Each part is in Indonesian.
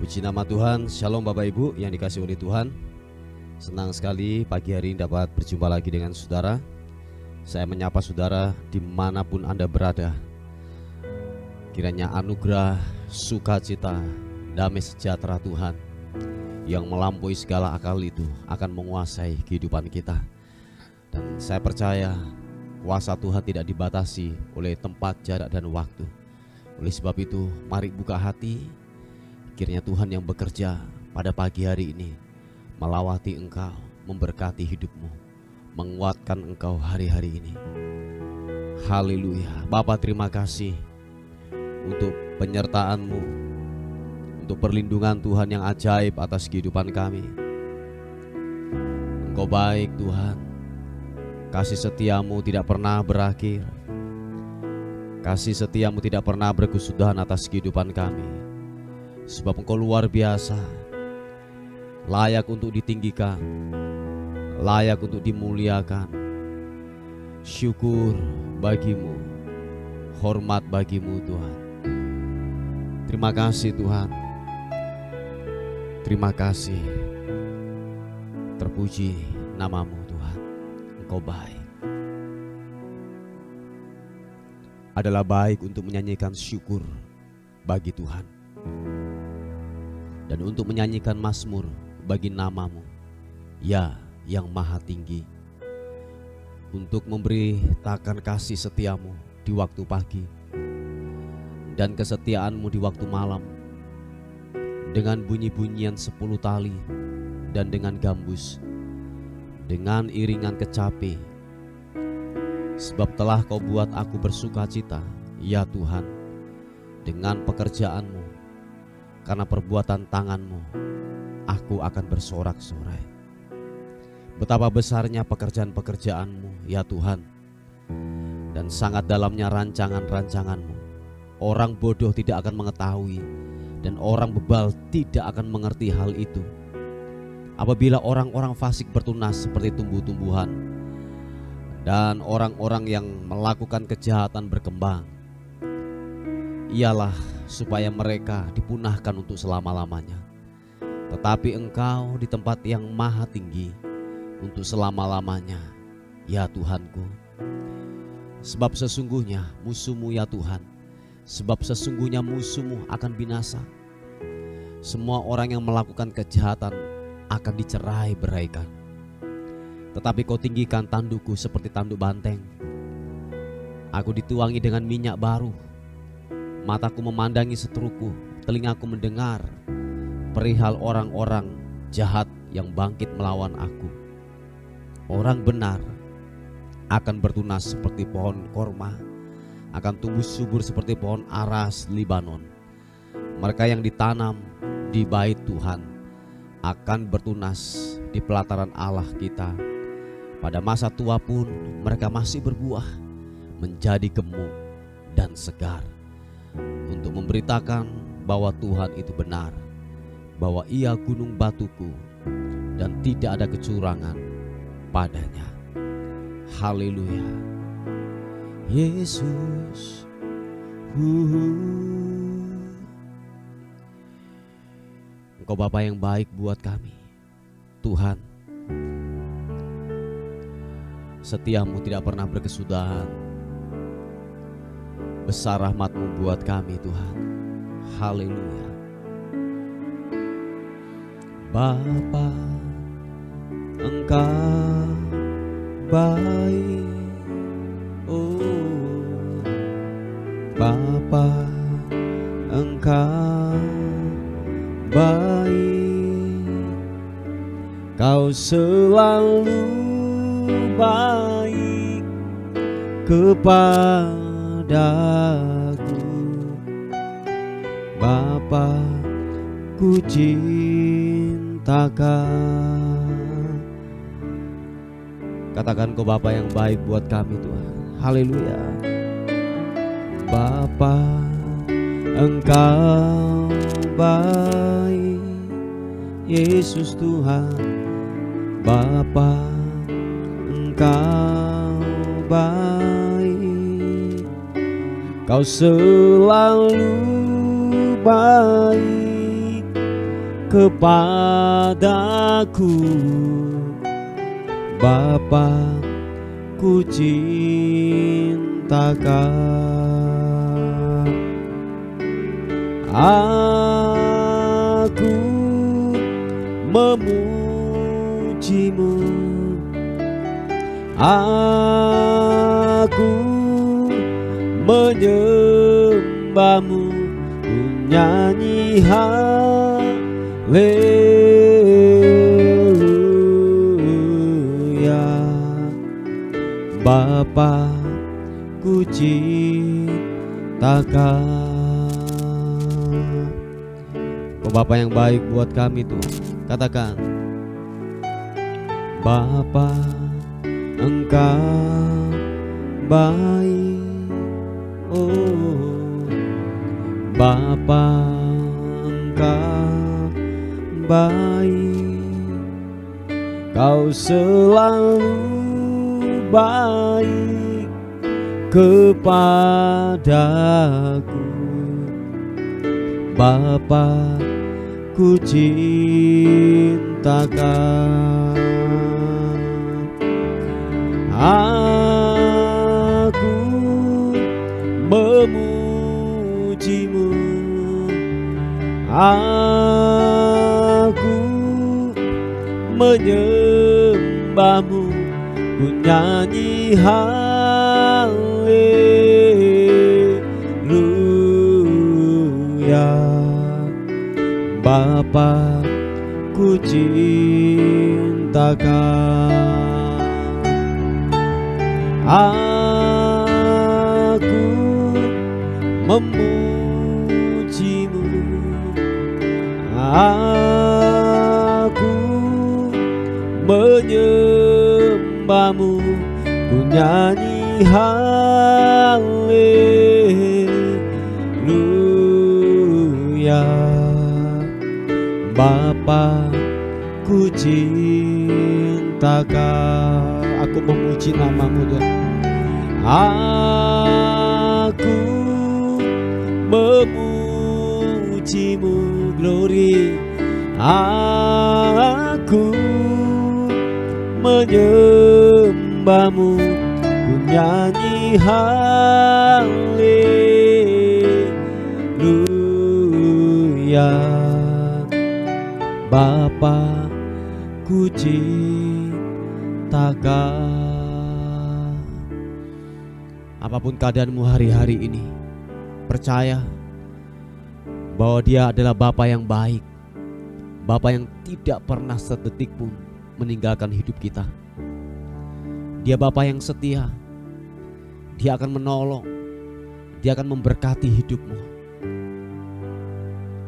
Puji nama Tuhan. Shalom Bapak Ibu yang dikasihi oleh Tuhan. Senang sekali pagi hari ini dapat berjumpa lagi dengan saudara. Saya menyapa saudara dimanapun Anda berada. Kiranya anugerah, sukacita, damai sejahtera Tuhan yang melampaui segala akal itu akan menguasai kehidupan kita. Dan saya percaya kuasa Tuhan tidak dibatasi oleh tempat, jarak, dan waktu. Oleh sebab itu, mari buka hati. Kiranya Tuhan yang bekerja pada pagi hari ini melawati engkau, memberkati hidupmu, menguatkan engkau hari-hari ini. Haleluya. Bapa, terima kasih untuk penyertaan-Mu, untuk perlindungan Tuhan yang ajaib atas kehidupan kami. Engkau baik Tuhan, kasih setia-Mu tidak pernah berakhir. Kasih setia-Mu tidak pernah berkesudahan atas kehidupan kami. Sebab Engkau luar biasa, layak untuk ditinggikan, layak untuk dimuliakan. Syukur bagimu, hormat bagimu Tuhan. Terima kasih Tuhan. Terima kasih. Terpuji namamu Tuhan. Engkau baik. Adalah baik untuk menyanyikan syukur bagi Tuhan, dan untuk menyanyikan mazmur bagi namamu, ya yang maha tinggi. Untuk memberitakan kasih setiamu di waktu pagi dan kesetiaanmu di waktu malam, dengan bunyi-bunyian 10 tali dan dengan gambus, dengan iringan kecapi. Sebab telah Kau buat aku bersuka cita, ya Tuhan, dengan pekerjaanmu. Karena perbuatan tanganmu, aku akan bersorak-sorai. Betapa besarnya pekerjaan-pekerjaanmu, ya Tuhan, dan sangat dalamnya rancangan-rancanganmu. Orang bodoh tidak akan mengetahui, dan orang bebal tidak akan mengerti hal itu. Apabila orang-orang fasik bertunas seperti tumbuh-tumbuhan, dan orang-orang yang melakukan kejahatan berkembang, ialah supaya mereka dipunahkan untuk selama-lamanya. Tetapi Engkau di tempat yang maha tinggi untuk selama-lamanya, ya Tuhanku. Sebab sesungguhnya musuhmu, ya Tuhan, sebab sesungguhnya musuhmu akan binasa. Semua orang yang melakukan kejahatan akan dicerai-beraikan. Tetapi Kau tinggikan tandukku seperti tanduk banteng. Aku dituangi dengan minyak baru. Mataku memandangi seteruku, telingaku mendengar perihal orang-orang jahat yang bangkit melawan aku. Orang benar akan bertunas seperti pohon korma, akan tumbuh subur seperti pohon aras Libanon. Mereka yang ditanam di bait Tuhan akan bertunas di pelataran Allah kita. Pada masa tua pun mereka masih berbuah, menjadi gemuk dan segar, untuk memberitakan bahwa Tuhan itu benar, bahwa Ia gunung batuku dan tidak ada kecurangan padanya. Haleluya. Yesus, Engkau Bapa yang baik buat kami. Tuhan, setiamu tidak pernah berkesudahan. Besar rahmat-Mu buat kami Tuhan. Haleluya. Bapa, Engkau baik. Oh, Bapa, Engkau baik. Kau selalu baik kepadaku. Bapa, ku cintakan. Katakan Kau Bapa yang baik buat kami Tuhan. Haleluya. Bapa, Engkau baik. Yesus Tuhan, Bapa, Engkau baik. Kau selalu baik kepadaku, Bapa, ku cintakan. Aku memujimu, aku menyembahmu, ku nyanyi haleluya. Bapa, ku cintakan. Oh Bapa yang baik buat kami Tuhan, katakan, Bapa, Engkau baik. Oh Bapa, Engkau baik, Kau selalu baik kepadaku. Bapa, ku cintakan. Aku memujimu, aku menyembahmu, ku nyanyi haleluya. Bapa, ku cintakan. Aku memujimu, aku menyembahmu, ku nyanyi haleluya. Bapa, ku cintakan. Aku memuji namamu Tuhan. Aku memujimu, glory. Aku menyembahmu, ku nyanyi haleluya. Bapa, ku cintakan. Apapun keadaanmu hari-hari ini, percaya bahwa Dia adalah Bapa yang baik, Bapa yang tidak pernah sedetik pun meninggalkan hidup kita. Dia Bapa yang setia, Dia akan menolong, Dia akan memberkati hidupmu.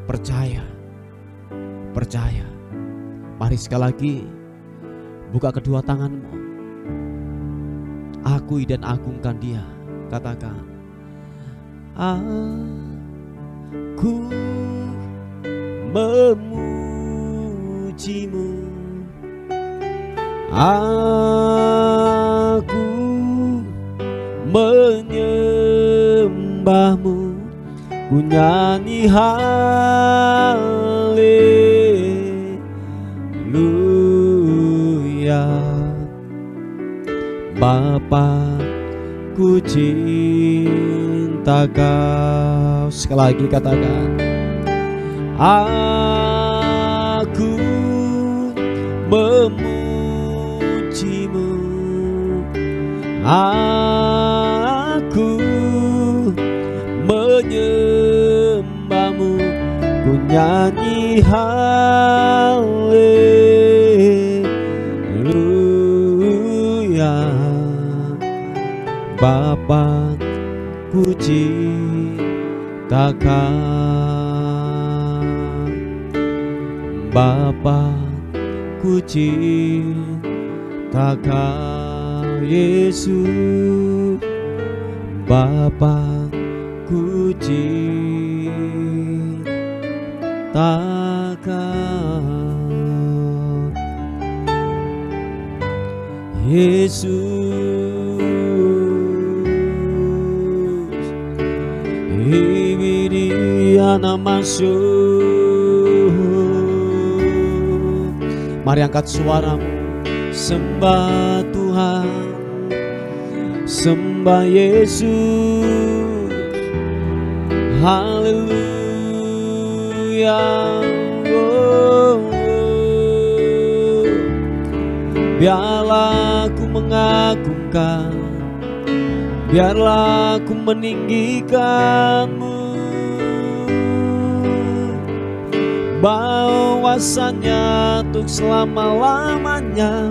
Percaya, percaya. Mari sekali lagi buka kedua tanganmu, akui dan agungkan Dia. Katakan, aku memujimu, aku menyembahmu, ku nyanyi haleluya. Bapa, ku cintakan. Sekali lagi katakan, aku memujimu, aku menyembahmu, ku nyanyi haleluya. Bapa, ku cintakan. Bapa, ku cintakan Yesus. Bapa, ku cintakan Yesus. Ibiriana masuk Mari angkat suaramu, sembah Tuhan, sembah Yesus. Haleluya. Biarlah aku mengagungkan, biarlah aku meninggikanmu, bahwasanya untuk selama-lamanya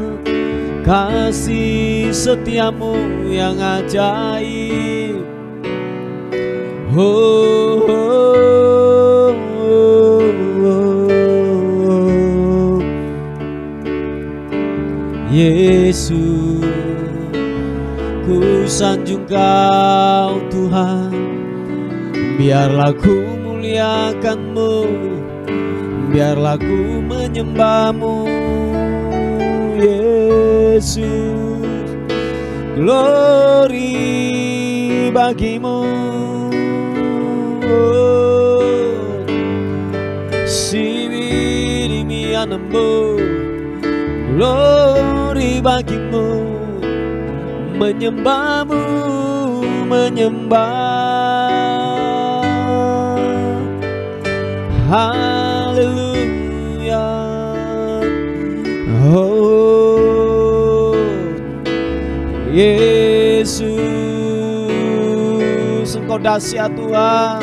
kasih setiamu yang ajaib. Oh, oh, oh, oh. Yesus, ku sanjung Kau Tuhan, biarlah ku muliakan-Mu, biarlah ku menyembah-Mu. Yesus, glory bagi-Mu. Sibiri anammu, glory bagi-Mu, menyembah-Mu, menyembah. Haleluya. Oh Yesus, Engkau dahsyat Tuhan,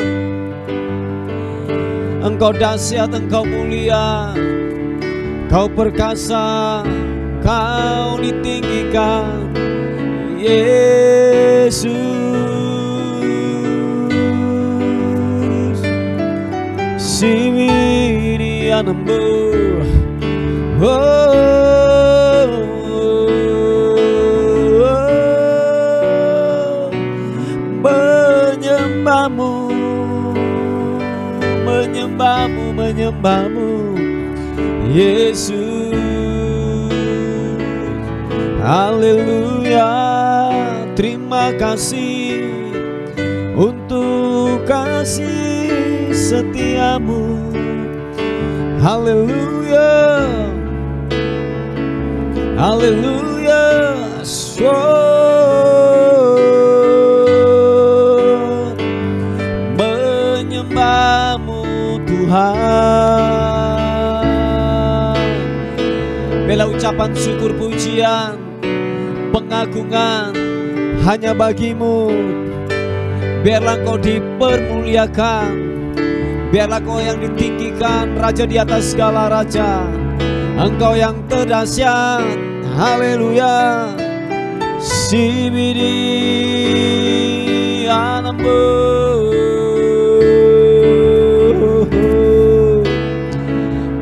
Engkau dahsyat, Engkau mulia, Kau perkasa, Kau ditinggikan. Yesus, Sibiri anammu, menyembah-Mu, menyembah-Mu, menyembah-Mu. Yesus, haleluya. Terima kasih untuk kasih setiamu. Haleluya, haleluya. Menyembah-Mu Tuhan. Bela ucapan syukur, pujian, pengagungan hanya bagi-Mu. Biarlah Engkau dipermuliakan, biarlah Engkau yang ditinggikan, Raja di atas segala raja. Engkau yang terdahsyat. Haleluya. Sibiri anammu,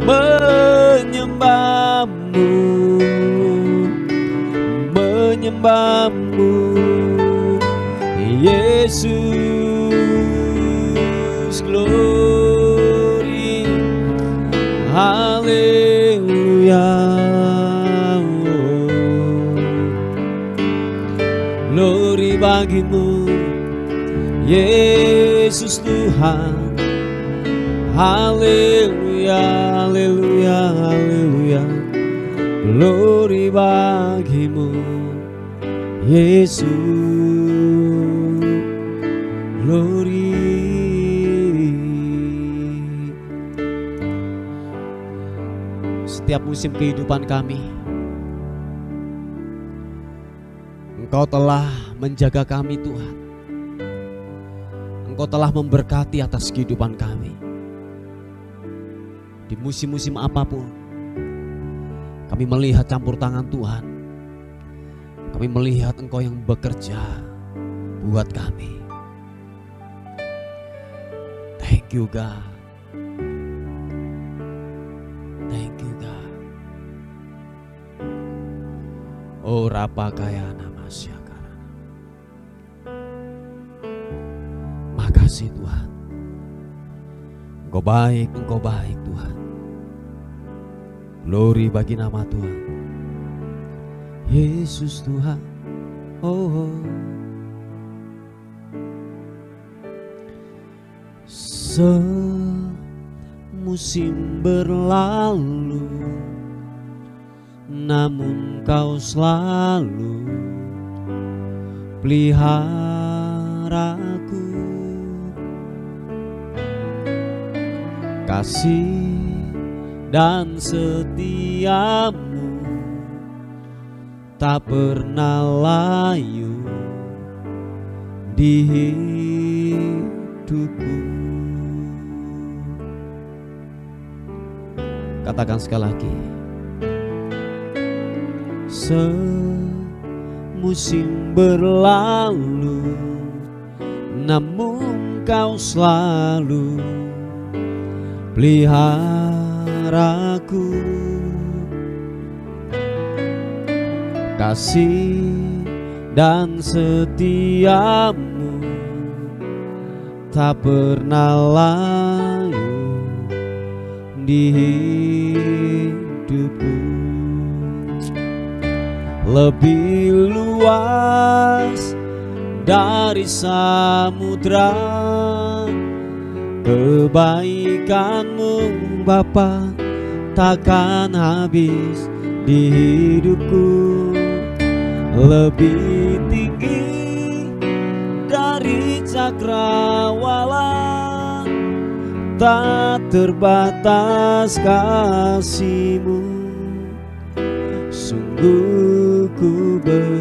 menyembah-Mu, menyembah-Mu. Yesus, glory, haleluya. Glory bagi-Mu, Yesus Tuhan. Haleluya, haleluya, haleluya. Glory bagi-Mu, Yesus. Glory. Setiap musim kehidupan kami, Engkau telah menjaga kami Tuhan. Engkau telah memberkati atas kehidupan kami. Di musim-musim apapun, kami melihat campur tangan Tuhan. Kami melihat Engkau yang bekerja buat kami. Thank you God. Thank you God. Oh Rapa Kaya Nama Syakara. Makasih Tuhan. Engkau baik, Engkau baik Tuhan. Glory bagi nama Tuhan. Yesus Tuhan. Oh, oh. Semusim berlalu, namun Kau selalu peliharaku. Kasih dan setiamu tak pernah layu di hidupku. Katakan sekali lagi. Semusim berlalu, namun Kau selalu peliharaku. Kasih dan setiamu tak pernah layu di hidupku. Lebih luas dari samudra kebaikan-Mu Bapa, takkan habis di hidupku. Lebih tinggi dari cakrawala, tak terbatas kasih-Mu. Sungguh ku bersyukur.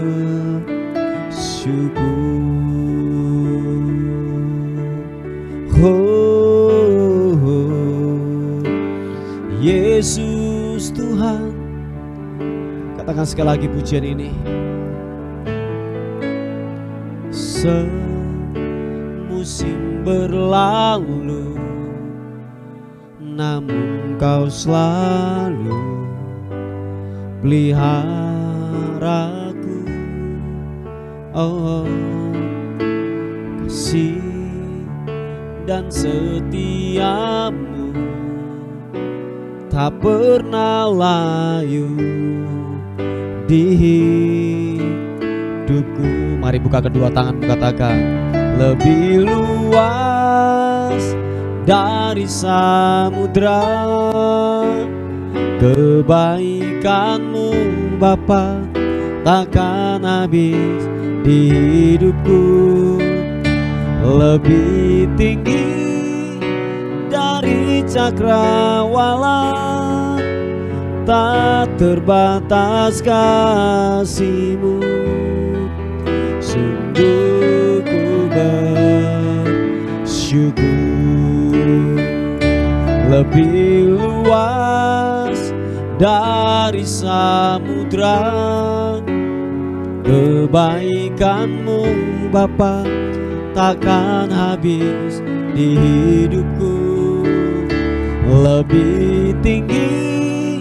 Yesus Tuhan. Katakan sekali lagi pujian ini. Semusim berlalu, namun Kau selalu peliharaku. Oh, kasih dan setiamu tak pernah layu di hidupku. Mari buka kedua tangan, katakan, lebih luas dari samudra kebaikan-Mu Bapa, takkan habis di hidupku. Lebih tinggi dari cakrawala, tak terbatas kasih-Mu. Sungguh ku bersyukur. Lebih luas dari samudra kebaikan-Mu Bapa, takkan habis di hidupku. Lebih tinggi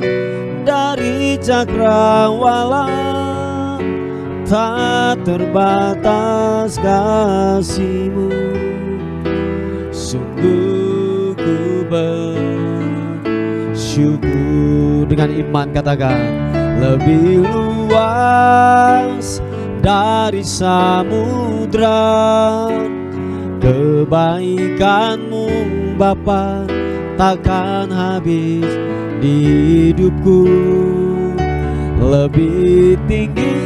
dari cakrawala, tak terbatas kasih-Mu. Sungguh ku bersyukur. Dengan iman katakan, lebih luas dari samudra kebaikan-Mu Bapa, takkan habis di hidupku. Lebih tinggi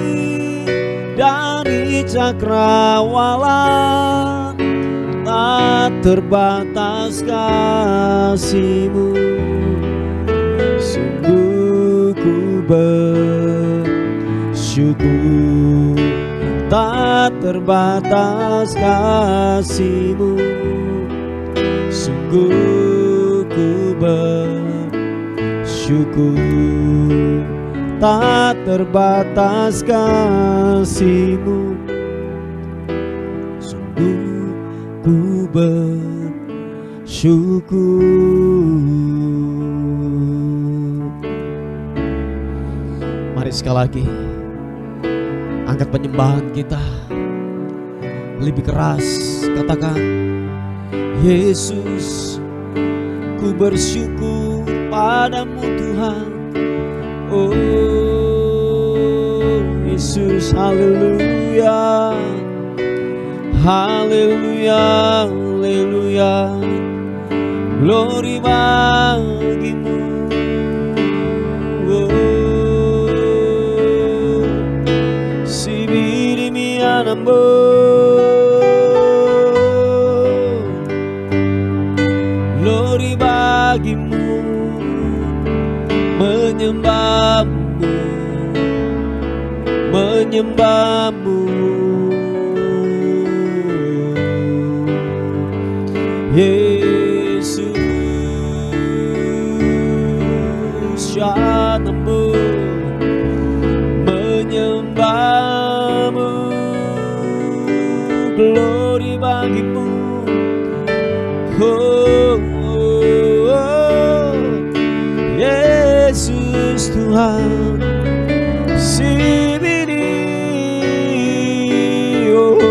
dari cakrawala, tak terbatas kasih-Mu. Sungguh ku bersyukur, tak terbatas kasih-Mu. Sungguh ku bersyukur, tak terbatas kasih-Mu. Sungguh ku bersyukur. Mari sekali lagi angkat penyembahan kita lebih keras, katakan, Yesus, ku bersyukur padamu Tuhan. Oh Yesus, haleluya, haleluya, haleluya, glory bagimu. Oh bagimu, menyembahmu, menyembahmu. Yesus, syanamu, menyembahmu, glory bagimu. Oh, oh, oh. Yesus Tuhan, sibidi, oh, oh.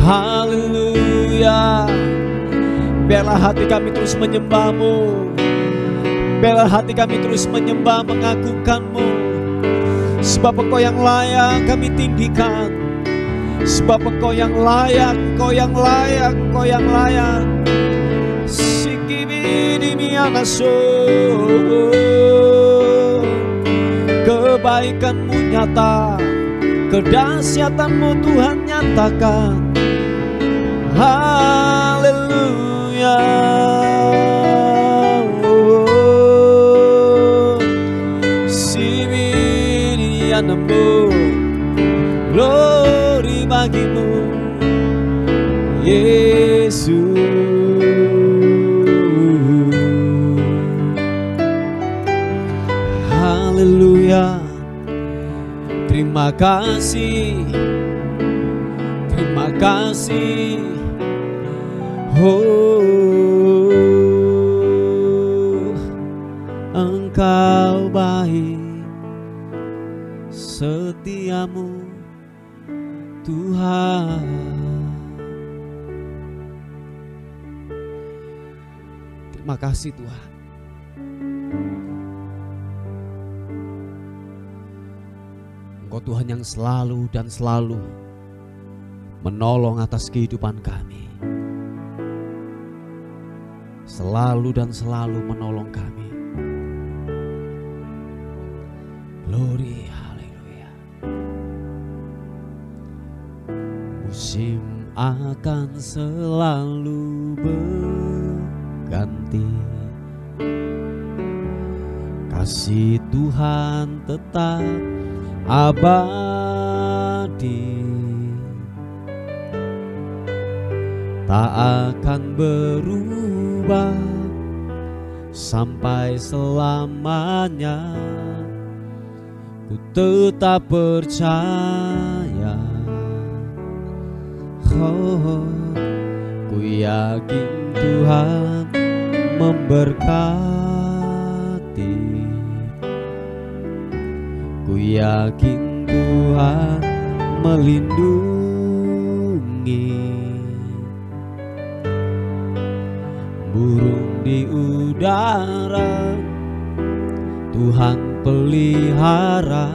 Haleluya. Biarlah hati kami terus menyembah-Mu, biarlah hati kami terus menyembah, mengagungkan-Mu. Sebab Engkau yang layak kami tinggikan, sebab Engkau yang layak, Engkau yang layak, Engkau yang layak. Sikibidimianaso, kebaikan-Mu nyata, kedahsyatan-Mu Tuhan nyatakan. Haleluya. Glory bagimu, Yesus. Haleluya. Terima kasih, terima kasih. Oh, Engkau baik, setiamu Tuhan. Terima kasih Tuhan. Engkau Tuhan yang selalu dan selalu menolong atas kehidupan kami, selalu dan selalu menolong kami. Glory. Musim akan selalu berganti, kasih Tuhan tetap abadi, tak akan berubah sampai selamanya. Ku tetap percaya, oh, ku yakin Tuhan memberkati, ku yakin Tuhan melindungi. Burung di udara Tuhan pelihara,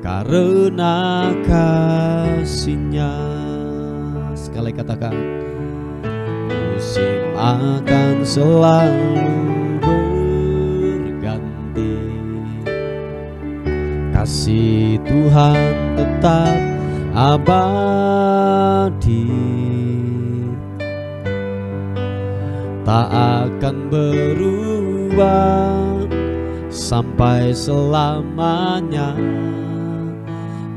karena kasih-Nya. Sekali katakan, musim akan selalu berganti, kasih Tuhan tetap abadi, tak akan berubah sampai selamanya.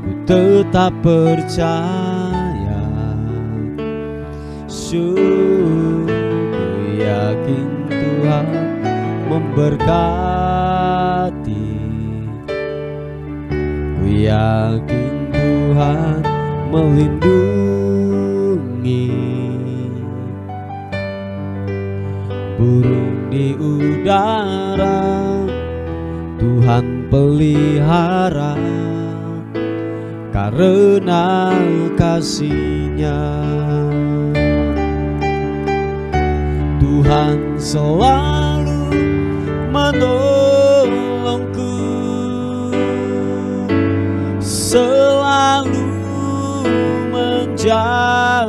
Ku tetap percaya, sungguh yakin Tuhan memberkati, ku yakin Tuhan melindungi. Burung di udara Tuhan pelihara, karena kasih-Nya. Tuhan selalu menolongku, selalu menjagaku.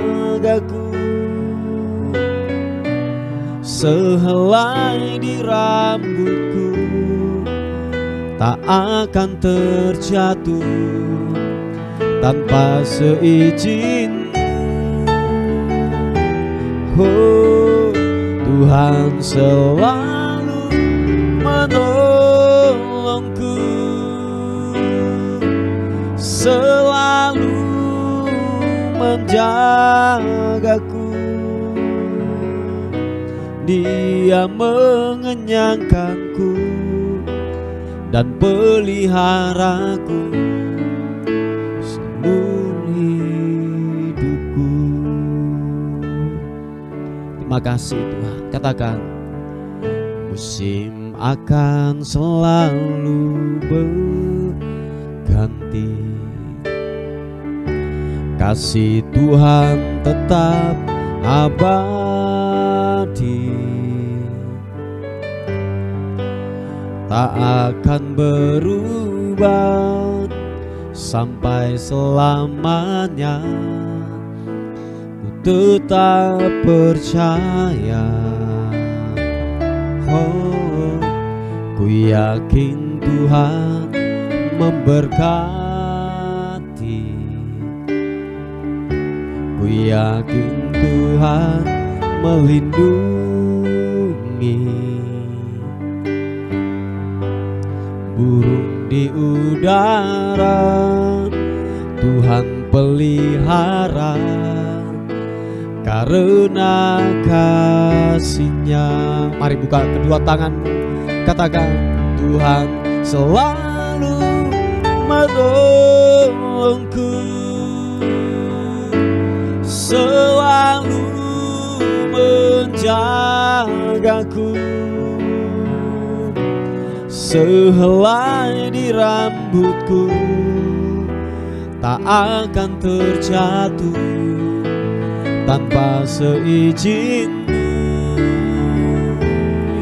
Sehelai di rambutku tak akan terjatuh tanpa seizin-Mu. Oh, Tuhan selalu menolongku, selalu menjagaku. Dia mengenyangkanku dan peliharaku seumur hidupku. Terima kasih Tuhan. Katakan, musim akan selalu berganti, kasih Tuhan tetap abadi, tak akan berubah sampai selamanya. Ku tetap percaya, oh, ku yakin Tuhan memberkati, ku yakin Tuhan melindungi. Burung di udara Tuhan pelihara, karena kasih-Nya. Mari buka kedua tangan, katakan, Tuhan selalu menolongku, selalu menjagaku. Sehelai di rambutku tak akan terjatuh tanpa seizin-Mu.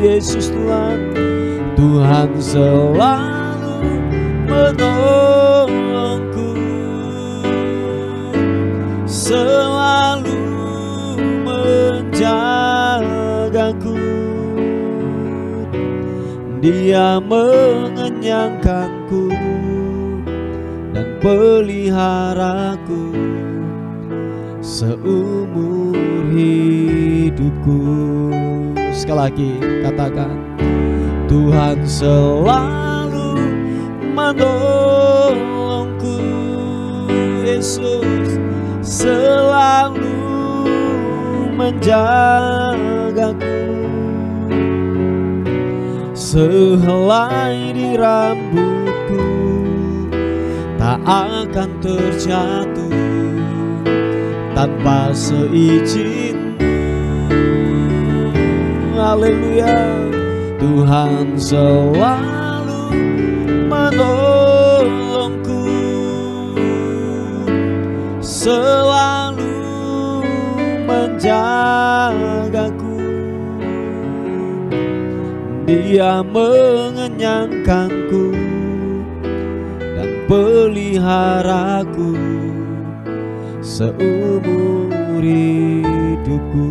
Yesus Tuhan, Tuhan selalu menolongku, selalu menjagaku. Dia mengenyangkanku dan peliharaku seumur hidupku. Sekali lagi katakan, Tuhan selalu menolongku. Yesus selalu menjagaku. Sehelai di rambutku tak akan terjatuh tanpa seizin-Mu. Haleluya. Tuhan selalu menolongku, selalu menjagaku. Dia mengenyangkanku dan peliharaku seumur hidupku.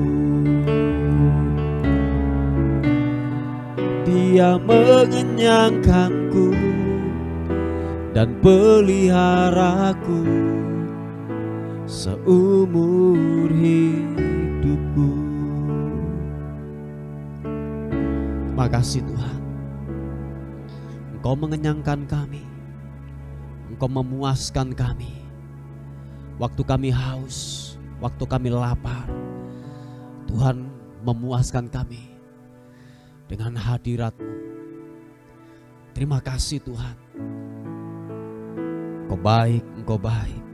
Dia mengenyangkanku dan peliharaku seumur hidupku. Terima kasih Tuhan, Engkau mengenyangkan kami, Engkau memuaskan kami. Waktu kami haus, waktu kami lapar, Tuhan memuaskan kami dengan hadirat-Mu. Terima kasih Tuhan, Engkau baik, Engkau baik,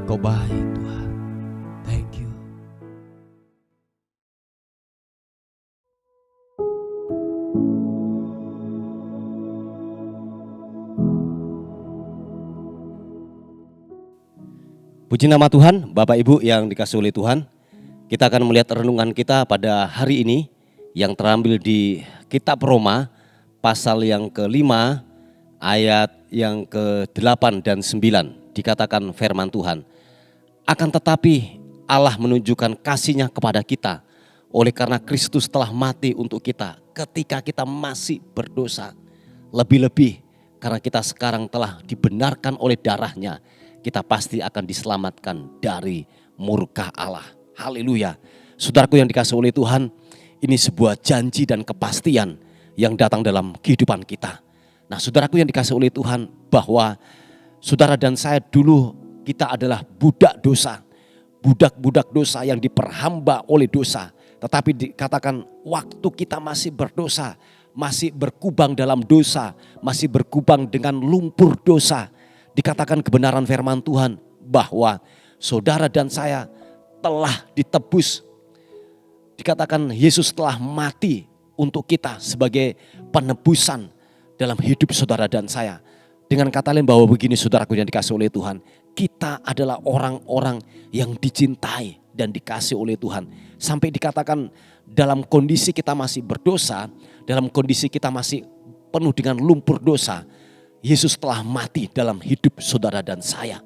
Engkau baik Tuhan. Thank you. Puji nama Tuhan, Bapak Ibu yang dikasihi oleh Tuhan. Kita akan melihat renungan kita pada hari ini yang terambil di Kitab Roma pasal yang ke-5 ayat yang ke-8 dan 9. Dikatakan firman Tuhan, akan tetapi Allah menunjukkan kasih-Nya kepada kita oleh karena Kristus telah mati untuk kita ketika kita masih berdosa. Lebih-lebih karena kita sekarang telah dibenarkan oleh darah-Nya, kita pasti akan diselamatkan dari murka Allah. Haleluya. Saudaraku yang dikasihi oleh Tuhan, ini sebuah janji dan kepastian yang datang dalam kehidupan kita. Nah, saudaraku yang dikasihi oleh Tuhan, bahwa saudara dan saya dulu kita adalah budak dosa. Budak-budak dosa yang diperhamba oleh dosa. Tetapi dikatakan waktu kita masih berdosa, masih berkubang dalam dosa, masih berkubang dengan lumpur dosa. Dikatakan kebenaran firman Tuhan bahwa saudara dan saya telah ditebus. Dikatakan Yesus telah mati untuk kita sebagai penebusan dalam hidup saudara dan saya. Dengan kata lain bahwa begini saudaraku yang dikasihi oleh Tuhan, kita adalah orang-orang yang dicintai dan dikasihi oleh Tuhan. Sampai dikatakan dalam kondisi kita masih berdosa, dalam kondisi kita masih penuh dengan lumpur dosa, Yesus telah mati dalam hidup saudara dan saya.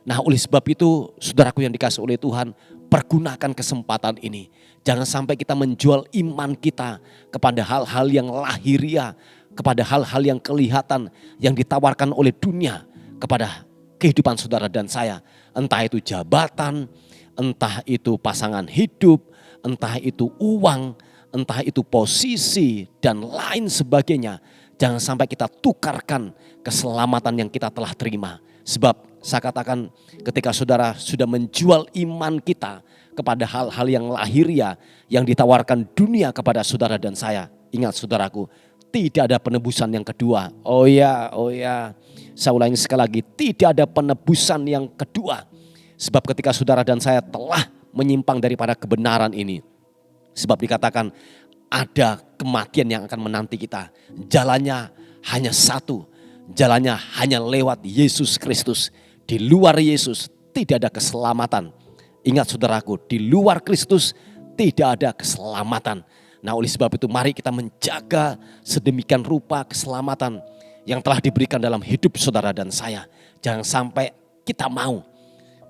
Nah, oleh sebab itu saudaraku yang dikasihi oleh Tuhan, pergunakan kesempatan ini. Jangan sampai kita menjual iman kita kepada hal-hal yang lahiriah, kepada hal-hal yang kelihatan yang ditawarkan oleh dunia kepada kehidupan saudara dan saya. Entah itu jabatan, entah itu pasangan hidup, entah itu uang, entah itu posisi dan lain sebagainya. Jangan sampai kita tukarkan keselamatan yang kita telah terima. Sebab saya katakan ketika saudara sudah menjual iman kita kepada hal-hal yang lahiriah yang ditawarkan dunia kepada saudara dan saya. Ingat saudaraku, tidak ada penebusan yang kedua. Oh ya, saya ulangi sekali lagi, tidak ada penebusan yang kedua. Sebab ketika saudara dan saya telah menyimpang daripada kebenaran ini. Sebab dikatakan ada kematian yang akan menanti kita. Jalannya hanya satu. Jalannya hanya lewat Yesus Kristus. Di luar Yesus tidak ada keselamatan. Ingat saudaraku, di luar Kristus tidak ada keselamatan. Nah, oleh sebab itu mari kita menjaga sedemikian rupa keselamatan yang telah diberikan dalam hidup saudara dan saya. Jangan sampai kita mau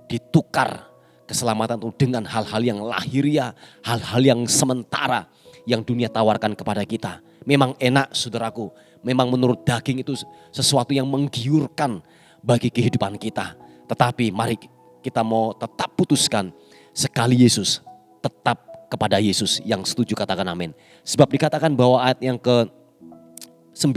ditukar keselamatan itu dengan hal-hal yang lahiriah, hal-hal yang sementara yang dunia tawarkan kepada kita. Memang enak saudaraku, memang menurut daging itu sesuatu yang menggiurkan bagi kehidupan kita. Tetapi mari kita mau tetap putuskan sekali Yesus, tetap kepada Yesus. Yang setuju katakan amin. Sebab dikatakan bahwa ayat yang ke-9,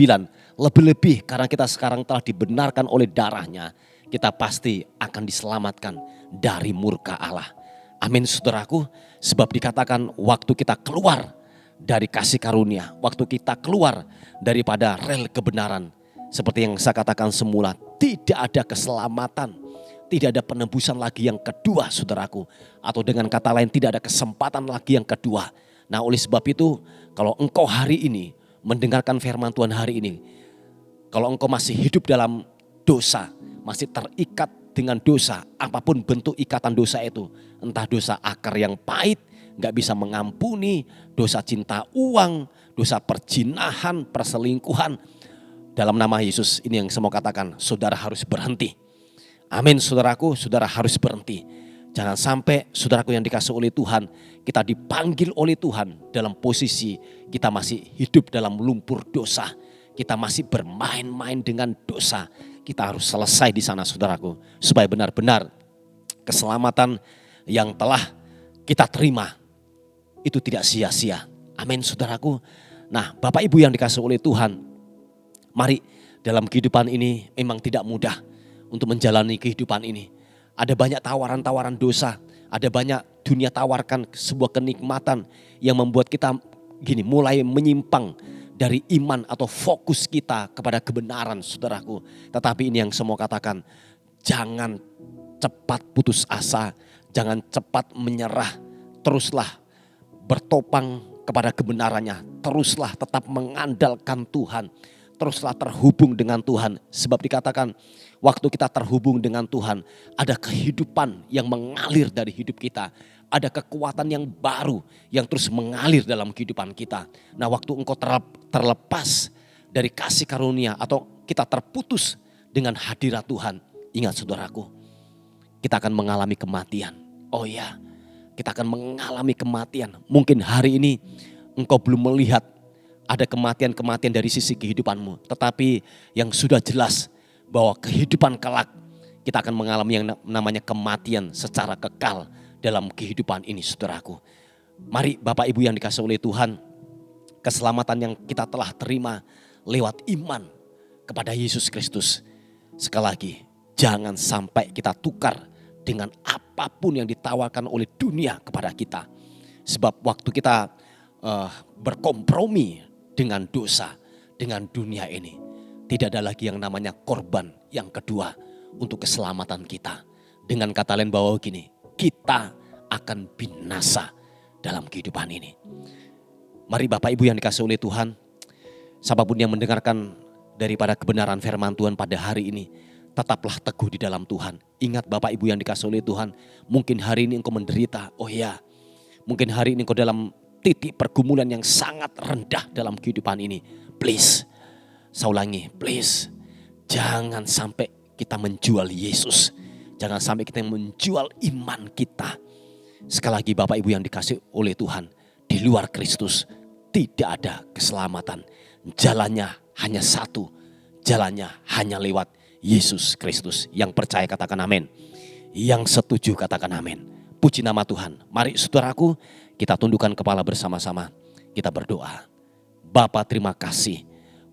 lebih-lebih karena kita sekarang telah dibenarkan oleh darahnya, kita pasti akan diselamatkan dari murka Allah. Amin saudaraku. Sebab dikatakan waktu kita keluar dari kasih karunia, waktu kita keluar daripada rel kebenaran, seperti yang saya katakan semula, tidak ada keselamatan, tidak ada penebusan lagi yang kedua saudaraku. Atau dengan kata lain tidak ada kesempatan lagi yang kedua. Nah, oleh sebab itu kalau engkau hari ini mendengarkan firman Tuhan hari ini, kalau engkau masih hidup dalam dosa, masih terikat dengan dosa, apapun bentuk ikatan dosa itu, entah dosa akar yang pahit, gak bisa mengampuni, dosa cinta uang, dosa perjinahan, perselingkuhan, dalam nama Yesus ini yang saya mau katakan, saudara harus berhenti. Amin saudaraku, saudara harus berhenti. Jangan sampai saudaraku yang dikasihi oleh Tuhan, kita dipanggil oleh Tuhan dalam posisi kita masih hidup dalam lumpur dosa. Kita masih bermain-main dengan dosa. Kita harus selesai di sana saudaraku. Supaya benar-benar keselamatan yang telah kita terima itu tidak sia-sia. Amin saudaraku. Nah, Bapak Ibu yang dikasihi oleh Tuhan, mari dalam kehidupan ini memang tidak mudah untuk menjalani kehidupan ini. Ada banyak tawaran-tawaran dosa. Ada banyak dunia tawarkan sebuah kenikmatan yang membuat kita mulai menyimpang dari iman atau fokus kita kepada kebenaran saudaraku. Tetapi ini yang saya mau katakan, jangan cepat putus asa, jangan cepat menyerah. Teruslah bertopang kepada kebenarannya, teruslah tetap mengandalkan Tuhan. Teruslah terhubung dengan Tuhan. Sebab dikatakan waktu kita terhubung dengan Tuhan, ada kehidupan yang mengalir dari hidup kita. Ada kekuatan yang baru yang terus mengalir dalam kehidupan kita. Nah, waktu engkau terlepas dari kasih karunia atau kita terputus dengan hadirat Tuhan, ingat saudaraku, kita akan mengalami kematian. Oh ya, kita akan mengalami kematian. Mungkin hari ini engkau belum melihat ada kematian-kematian dari sisi kehidupanmu. Tetapi yang sudah jelas bahwa kehidupan kelak kita akan mengalami yang namanya kematian secara kekal dalam kehidupan ini, saudaraku. Mari Bapak Ibu yang dikasihi oleh Tuhan, keselamatan yang kita telah terima lewat iman kepada Yesus Kristus. Sekali lagi, jangan sampai kita tukar dengan apapun yang ditawarkan oleh dunia kepada kita. Sebab waktu kita berkompromi dengan dosa, dengan dunia ini, tidak ada lagi yang namanya korban yang kedua untuk keselamatan kita. Dengan kata lain bahwa gini, kita akan binasa dalam kehidupan ini. Mari Bapak Ibu yang dikasihi oleh Tuhan, siapapun yang mendengarkan daripada kebenaran firman Tuhan pada hari ini, tetaplah teguh di dalam Tuhan. Ingat Bapak Ibu yang dikasihi oleh Tuhan, mungkin hari ini engkau menderita, oh ya, mungkin hari ini engkau dalam titik pergumulan yang sangat rendah dalam kehidupan ini. Please, saya ulangi, please, jangan sampai kita menjual Yesus. Jangan sampai kita menjual iman kita. Sekali lagi Bapak Ibu yang dikasihi oleh Tuhan, di luar Kristus tidak ada keselamatan. Jalannya hanya satu, jalannya hanya lewat Yesus Kristus. Yang percaya katakan amin. Yang setuju katakan amin. Puji nama Tuhan. Mari saudaraku, kita tundukkan kepala bersama-sama. Kita berdoa. Bapa, terima kasih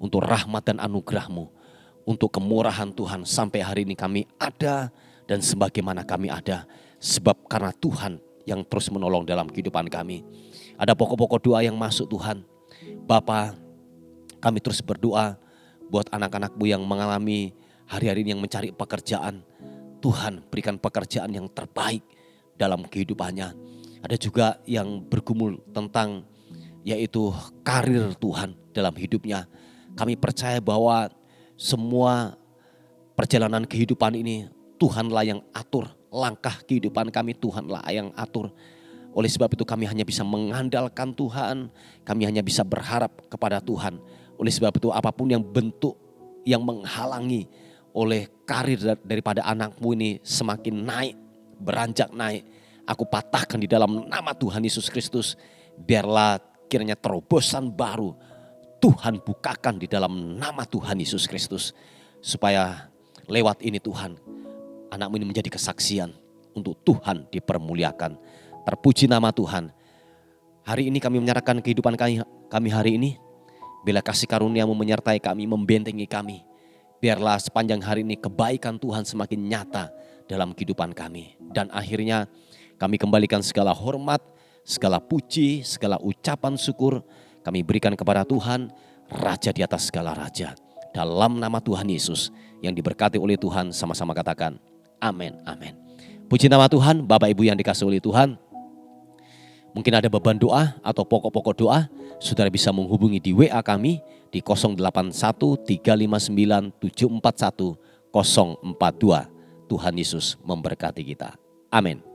untuk rahmat dan anugerah-Mu. Untuk kemurahan Tuhan sampai hari ini kami ada dan sebagaimana kami ada. Sebab karena Tuhan yang terus menolong dalam kehidupan kami. Ada pokok-pokok doa yang masuk Tuhan. Bapa, kami terus berdoa buat anak-anak-Mu yang mengalami hari-hari ini yang mencari pekerjaan. Tuhan berikan pekerjaan yang terbaik dalam kehidupannya. Ada juga yang bergumul tentang yaitu karir Tuhan dalam hidupnya. Kami percaya bahwa semua perjalanan kehidupan ini Tuhanlah yang atur. Langkah kehidupan kami Tuhanlah yang atur. Oleh sebab itu kami hanya bisa mengandalkan Tuhan. Kami hanya bisa berharap kepada Tuhan. Oleh sebab itu apapun yang bentuk yang menghalangi oleh karir daripada anakmu ini semakin naik, beranjak naik, aku patahkan di dalam nama Tuhan Yesus Kristus. Biarlah kiranya terobosan baru Tuhan bukakan di dalam nama Tuhan Yesus Kristus. Supaya lewat ini Tuhan, anakmu ini menjadi kesaksian untuk Tuhan dipermuliakan. Terpuji nama Tuhan. Hari ini kami menyerahkan kehidupan kami hari ini. Bila kasih karunia-Mu menyertai kami, membentengi kami. Biarlah sepanjang hari ini kebaikan Tuhan semakin nyata dalam kehidupan kami. Dan akhirnya kami kembalikan segala hormat, segala puji, segala ucapan syukur kami berikan kepada Tuhan, Raja di atas segala raja. Dalam nama Tuhan Yesus yang diberkati oleh Tuhan, sama-sama katakan amin, amin. Puji nama Tuhan. Bapak Ibu yang dikasihi oleh Tuhan, mungkin ada beban doa atau pokok-pokok doa, saudara bisa menghubungi di WA kami di 081-359-741-042. Tuhan Yesus memberkati kita. Amin.